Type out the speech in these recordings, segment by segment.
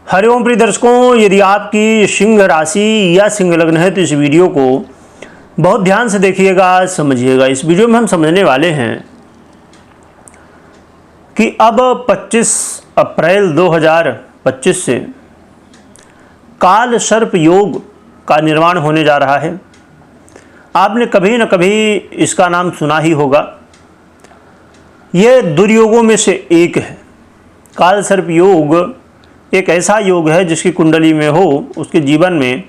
हरिओम प्रिय दर्शकों, यदि आपकी सिंह राशि या सिंह लग्न है तो इस वीडियो को बहुत ध्यान से देखिएगा, समझिएगा। इस वीडियो में हम समझने वाले हैं कि अब 25 अप्रैल 2025 से काल सर्प योग का निर्माण होने जा रहा है। आपने कभी न कभी इसका नाम सुना ही होगा। ये दुर्योगों में से एक है। काल सर्प योग एक ऐसा योग है जिसकी कुंडली में हो, उसके जीवन में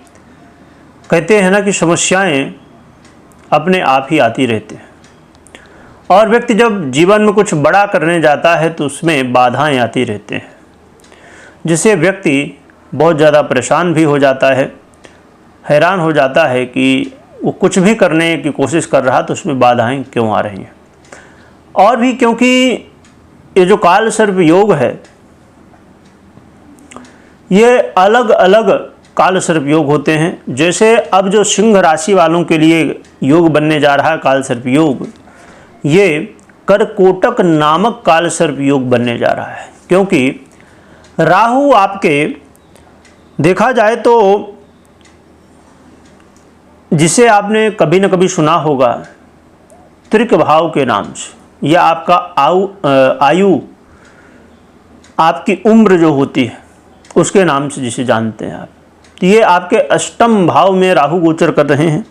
कहते हैं ना कि समस्याएं अपने आप ही आती रहती हैं। और व्यक्ति जब जीवन में कुछ बड़ा करने जाता है तो उसमें बाधाएं आती रहती हैं, जिससे व्यक्ति बहुत ज़्यादा परेशान भी हो जाता है, हैरान हो जाता है कि वो कुछ भी करने की कोशिश कर रहा तो उसमें बाधाएं क्यों आ रही हैं। और भी क्योंकि ये जो काल सर्प योग है, ये अलग अलग काल सर्प योग होते हैं। जैसे अब जो सिंह राशि वालों के लिए योग बनने जा रहा है काल सर्प योग, ये करकोटक नामक काल सर्प योग बनने जा रहा है। क्योंकि राहु आपके देखा जाए तो, जिसे आपने कभी न कभी सुना होगा त्रिक भाव के नाम से, या आपका आयु आपकी उम्र जो होती है उसके नाम से जिसे जानते हैं आप, तो ये आपके अष्टम भाव में राहु गोचर कर रहे हैं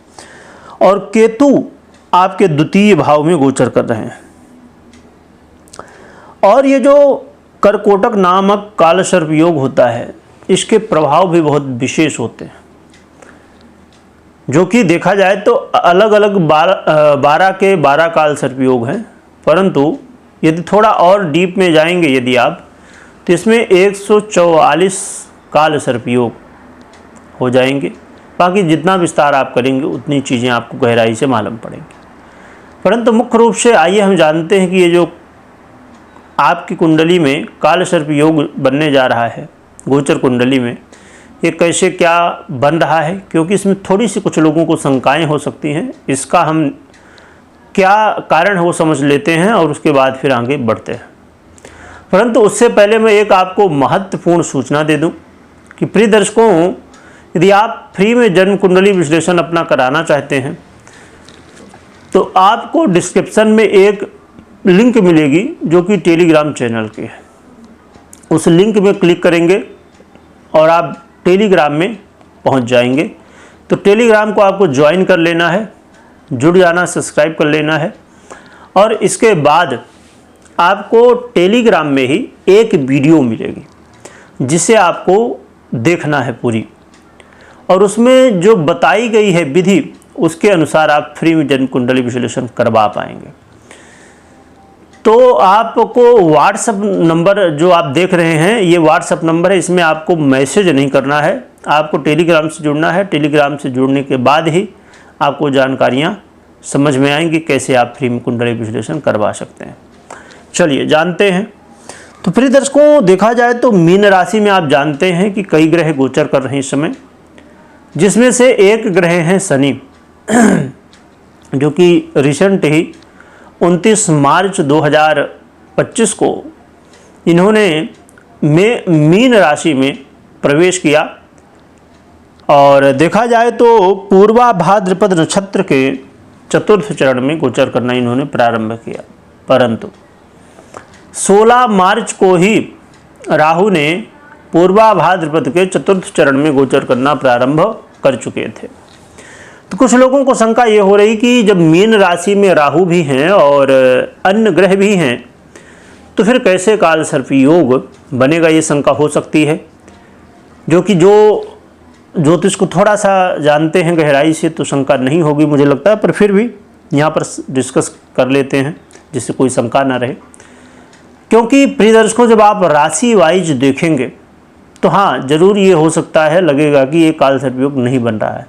और केतु आपके द्वितीय भाव में गोचर कर रहे हैं। और ये जो करकोटक नामक काल सर्प योग होता है, इसके प्रभाव भी बहुत विशेष होते हैं, जो कि देखा जाए तो अलग अलग 12 के 12 काल सर्प योग हैं। परंतु यदि थोड़ा और डीप में जाएंगे यदि आप, तो इसमें 144 काल सर्प योग हो जाएंगे। बाकी जितना विस्तार आप करेंगे उतनी चीज़ें आपको गहराई से मालूम पड़ेंगी। परंतु मुख्य रूप से आइए हम जानते हैं कि ये जो आपकी कुंडली में काल सर्प योग बनने जा रहा है गोचर कुंडली में, ये कैसे क्या बन रहा है, क्योंकि इसमें थोड़ी सी कुछ लोगों को शंकाएं हो सकती हैं। इसका हम क्या कारण है वो समझ लेते हैं और उसके बाद फिर आगे बढ़ते हैं। परंतु उससे पहले मैं एक आपको महत्वपूर्ण सूचना दे दूं कि प्रिय दर्शकों, यदि आप फ्री में जन्म कुंडली विश्लेषण अपना कराना चाहते हैं तो आपको डिस्क्रिप्शन में एक लिंक मिलेगी जो कि टेलीग्राम चैनल की है। उस लिंक में क्लिक करेंगे और आप टेलीग्राम में पहुंच जाएंगे। तो टेलीग्राम को आपको ज्वाइन कर लेना है, जुड़ जाना, सब्सक्राइब कर लेना है। और इसके बाद आपको टेलीग्राम में ही एक वीडियो मिलेगी जिसे आपको देखना है पूरी, और उसमें जो बताई गई है विधि उसके अनुसार आप फ्री में जन्म कुंडली विश्लेषण करवा पाएंगे। तो आपको व्हाट्सएप नंबर जो आप देख रहे हैं, ये व्हाट्सएप नंबर है, इसमें आपको मैसेज नहीं करना है, आपको टेलीग्राम से जुड़ना है। टेलीग्राम से जुड़ने के बाद ही आपको जानकारियाँ समझ में आएंगी कैसे आप फ्री में कुंडली विश्लेषण करवा सकते हैं। चलिए जानते हैं। तो प्रिय दर्शकों, देखा जाए तो मीन राशि में आप जानते हैं कि कई ग्रह गोचर कर रहे हैं इस समय, जिसमें से एक ग्रह हैं शनि, जो कि रिसेंट ही 29 मार्च 2025 को इन्होंने मीन राशि में प्रवेश किया। और देखा जाए तो पूर्वा भाद्रपद नक्षत्र के चतुर्थ चरण में गोचर करना इन्होंने प्रारंभ किया। परंतु 16 मार्च को ही राहु ने पूर्वा भाद्रपद के चतुर्थ चरण में गोचर करना प्रारंभ कर चुके थे। तो कुछ लोगों को शंका ये हो रही कि जब मीन राशि में राहु भी हैं और अन्य ग्रह भी हैं, तो फिर कैसे काल सर्प योग बनेगा, ये शंका हो सकती है। जो कि जो ज्योतिष को थोड़ा सा जानते हैं गहराई से तो शंका नहीं होगी मुझे लगता है, पर फिर भी यहाँ पर डिस्कस कर लेते हैं जिससे कोई शंका ना रहे। क्योंकि प्रिय दर्शकों, जब आप राशि वाइज देखेंगे तो हाँ ज़रूर ये हो सकता है, लगेगा कि ये काल सर्प योग नहीं बन रहा है।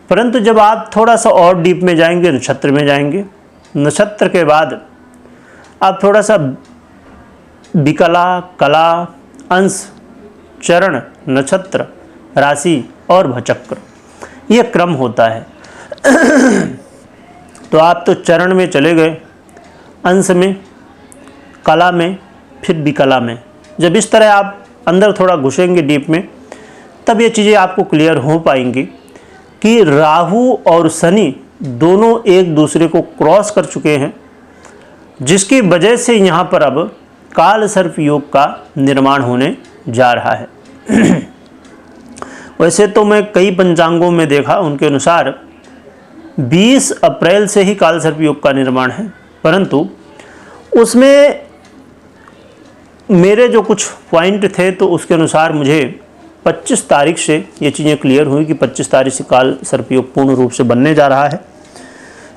परंतु जब आप थोड़ा सा और डीप में जाएंगे, नक्षत्र में जाएंगे, नक्षत्र के बाद आप थोड़ा सा विकला, कला, अंश, चरण, नक्षत्र, राशि और भचक्र, ये क्रम होता है। तो आप तो चरण में चले गए, अंश में, कला में, फिर विकला में। जब इस तरह आप अंदर थोड़ा घुसेंगे डीप में, तब ये चीज़ें आपको क्लियर हो पाएंगी कि राहु और शनि दोनों एक दूसरे को क्रॉस कर चुके हैं, जिसकी वजह से यहाँ पर अब काल सर्प योग का निर्माण होने जा रहा है। वैसे तो मैं कई पंचांगों में देखा, उनके अनुसार 20 अप्रैल से ही काल सर्प योग का निर्माण है, परंतु उसमें मेरे जो कुछ पॉइंट थे तो उसके अनुसार मुझे 25 तारीख से ये चीज़ें क्लियर हुई कि 25 तारीख से काल सर्प योग पूर्ण रूप से बनने जा रहा है।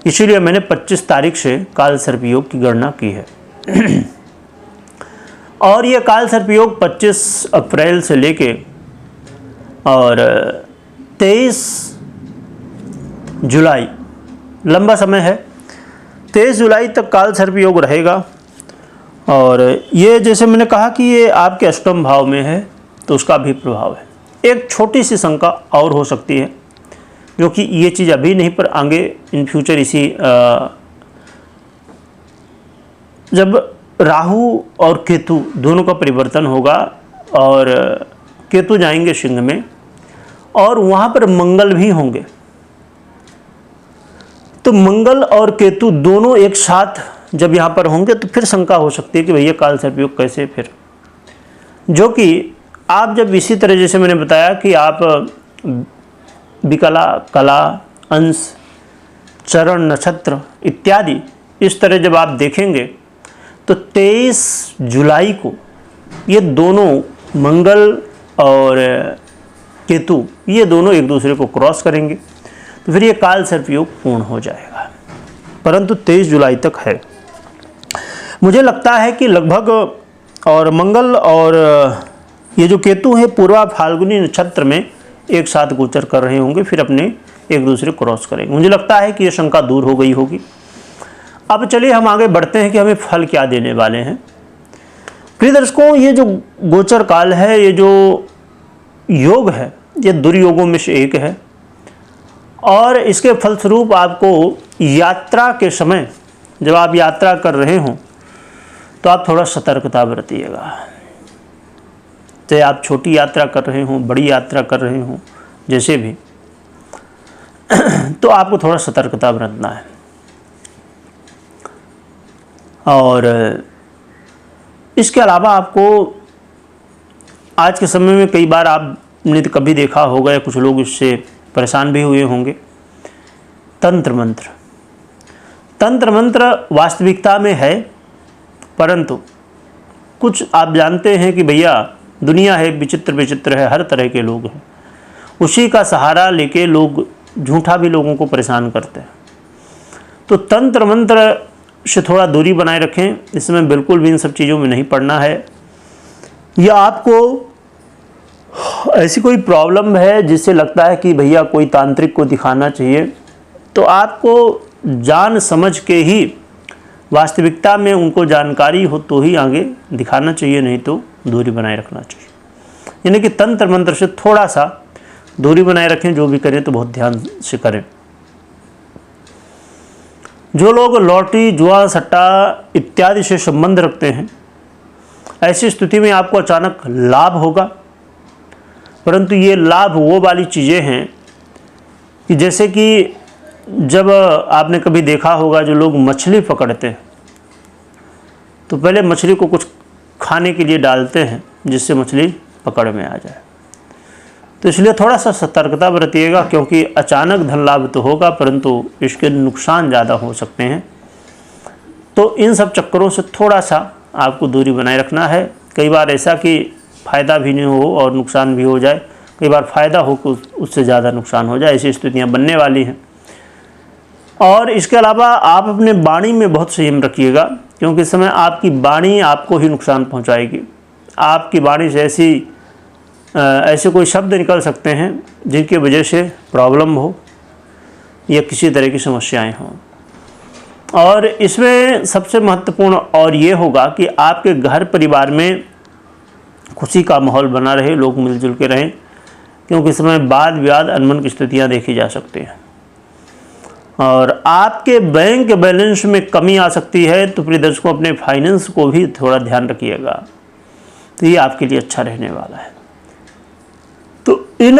इसीलिए मैंने 25 तारीख से काल सर्प योग की गणना की है। और ये काल सर्प योग 25 अप्रैल से लेके और 23 जुलाई, लंबा समय है, 23 जुलाई तक काल सर्प योग रहेगा। और ये जैसे मैंने कहा कि ये आपके अष्टम भाव में है, तो उसका भी प्रभाव है। एक छोटी सी शंका और हो सकती है, जो कि ये चीज़ अभी नहीं पर आगे इन फ्यूचर इसी जब राहु और केतु दोनों का परिवर्तन होगा और केतु जाएंगे सिंह में और वहाँ पर मंगल भी होंगे, तो मंगल और केतु दोनों एक साथ जब यहाँ पर होंगे तो फिर शंका हो सकती है कि भैया काल सर्प योग कैसे फिर, जो कि आप जब इसी तरह जैसे मैंने बताया कि आप विकला, कला, अंश, चरण, नक्षत्र इत्यादि इस तरह जब आप देखेंगे तो 23 जुलाई को ये दोनों मंगल और केतु ये दोनों एक दूसरे को क्रॉस करेंगे, तो फिर ये काल सर्प योग पूर्ण हो जाएगा। परंतु 23 जुलाई तक है। मुझे लगता है कि लगभग और मंगल और ये जो केतु है पूर्वा फाल्गुनी नक्षत्र में एक साथ गोचर कर रहे होंगे, फिर अपने एक दूसरे क्रॉस करेंगे। मुझे लगता है कि ये शंका दूर हो गई होगी। अब चलिए हम आगे बढ़ते हैं कि हमें फल क्या देने वाले हैं। प्रिय दर्शकों, ये जो गोचर काल है, ये जो योग है, ये दुर्योगों में से एक है और इसके फलस्वरूप आपको यात्रा के समय जब आप यात्रा कर रहे हों तो आप थोड़ा सतर्कता बरतिएगा। चाहे आप छोटी यात्रा कर रहे हों, बड़ी यात्रा कर रहे हों, जैसे भी, तो आपको थोड़ा सतर्कता बरतना है। और इसके अलावा आपको आज के समय में कई बार आपने तो कभी देखा होगा या कुछ लोग इससे परेशान भी हुए होंगे, तंत्र मंत्र वास्तविकता में है, परंतु कुछ आप जानते हैं कि भैया दुनिया है, विचित्र है, हर तरह के लोग हैं, उसी का सहारा लेके लोग झूठा भी लोगों को परेशान करते हैं। तो तंत्र मंत्र से थोड़ा दूरी बनाए रखें, इसमें बिल्कुल भी इन सब चीज़ों में नहीं पड़ना है। या आपको ऐसी कोई प्रॉब्लम है जिससे लगता है कि भैया कोई तांत्रिक को दिखाना चाहिए, तो आपको जान समझ के ही वास्तविकता में उनको जानकारी हो तो ही आगे दिखाना चाहिए, नहीं तो दूरी बनाए रखना चाहिए। यानी कि तंत्र मंत्र से थोड़ा सा दूरी बनाए रखें, जो भी करें तो बहुत ध्यान से करें। जो लोग लॉटरी, जुआ, सट्टा इत्यादि से संबंध रखते हैं, ऐसी स्थिति में आपको अचानक लाभ होगा, परंतु ये लाभ वो वाली चीज़ें हैं कि जैसे कि जब आपने कभी देखा होगा जो लोग मछली पकड़ते हैं तो पहले मछली को कुछ खाने के लिए डालते हैं जिससे मछली पकड़ में आ जाए। तो इसलिए थोड़ा सा सतर्कता बरतिएगा, क्योंकि अचानक धन लाभ तो होगा परंतु इसके नुकसान ज़्यादा हो सकते हैं। तो इन सब चक्करों से थोड़ा सा आपको दूरी बनाए रखना है। कई बार ऐसा कि फ़ायदा भी नहीं हो और नुकसान भी हो जाए, कई बार फ़ायदा हो कि उससे ज़्यादा नुकसान हो जाए, ऐसी स्थितियाँ बनने वाली हैं। और इसके अलावा आप अपने वाणी में बहुत संयम रखिएगा, क्योंकि इस समय आपकी वाणी आपको ही नुकसान पहुंचाएगी। आपकी वाणी से ऐसे कोई शब्द निकल सकते हैं जिनकी वजह से प्रॉब्लम हो या किसी तरह की समस्याएं हों। और इसमें सबसे महत्वपूर्ण और ये होगा कि आपके घर परिवार में खुशी का माहौल बना रहे, लोग मिलजुल के रहें, क्योंकि इस समय वाद विवाद अनबन की स्थितियाँ देखी जा सकती हैं। और आपके बैंक बैलेंस में कमी आ सकती है, तो प्रिय दर्शकों अपने फाइनेंस को भी थोड़ा ध्यान रखिएगा। तो ये आपके लिए अच्छा रहने वाला है। तो इन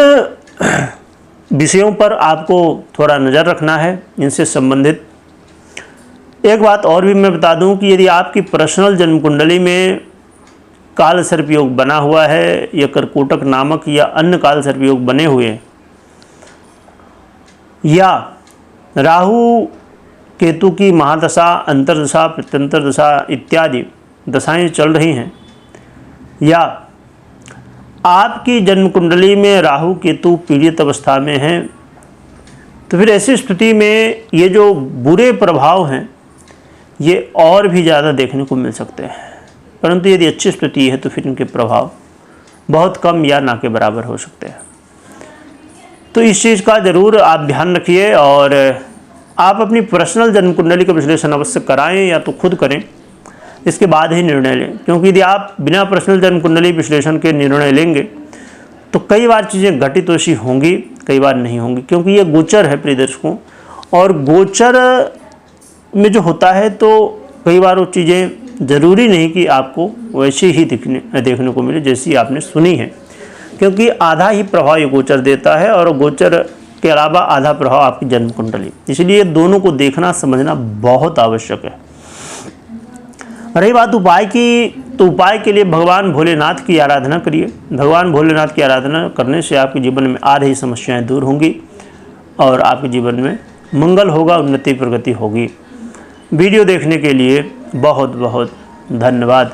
विषयों पर आपको थोड़ा नज़र रखना है। इनसे संबंधित एक बात और भी मैं बता दूं कि यदि आपकी पर्सनल जन्म कुंडली में काल सर्प योग बना हुआ है या कर्कोटक नामक या अन्य काल सर्प योग बने हुए हैं, या राहु केतु की महादशा, अंतर्दशा, प्रत्यंतर दशा इत्यादि दशाएं चल रही हैं, या आपकी जन्म कुंडली में राहु केतु पीड़ित अवस्था में हैं, तो फिर ऐसी स्थिति में ये जो बुरे प्रभाव हैं ये और भी ज़्यादा देखने को मिल सकते हैं। परंतु यदि अच्छी स्थिति है तो फिर इनके प्रभाव बहुत कम या ना के बराबर हो सकते हैं। तो इस चीज़ का ज़रूर आप ध्यान रखिए और आप अपनी पर्सनल जन्म कुंडली का विश्लेषण अवश्य कराएं या तो खुद करें, इसके बाद ही निर्णय लें। क्योंकि यदि आप बिना पर्सनल जन्म कुंडली विश्लेषण के निर्णय लेंगे तो कई बार चीज़ें घटित वैसी होंगी, कई बार नहीं होंगी, क्योंकि ये गोचर है प्रिय दर्शकों, और गोचर में जो होता है तो कई बार वो चीज़ें ज़रूरी नहीं कि आपको वैसे ही देखने को मिले जैसी आपने सुनी है, क्योंकि आधा ही प्रभाव ये गोचर देता है और गोचर के अलावा आधा प्रभाव आपकी जन्म कुंडली। इसलिए दोनों को देखना समझना बहुत आवश्यक है। रही बात उपाय की, तो उपाय के लिए भगवान भोलेनाथ की आराधना करिए। भगवान भोलेनाथ की आराधना करने से आपके जीवन में आ रही समस्याएं दूर होंगी और आपके जीवन में मंगल होगा, उन्नति प्रगति होगी। वीडियो देखने के लिए बहुत बहुत धन्यवाद।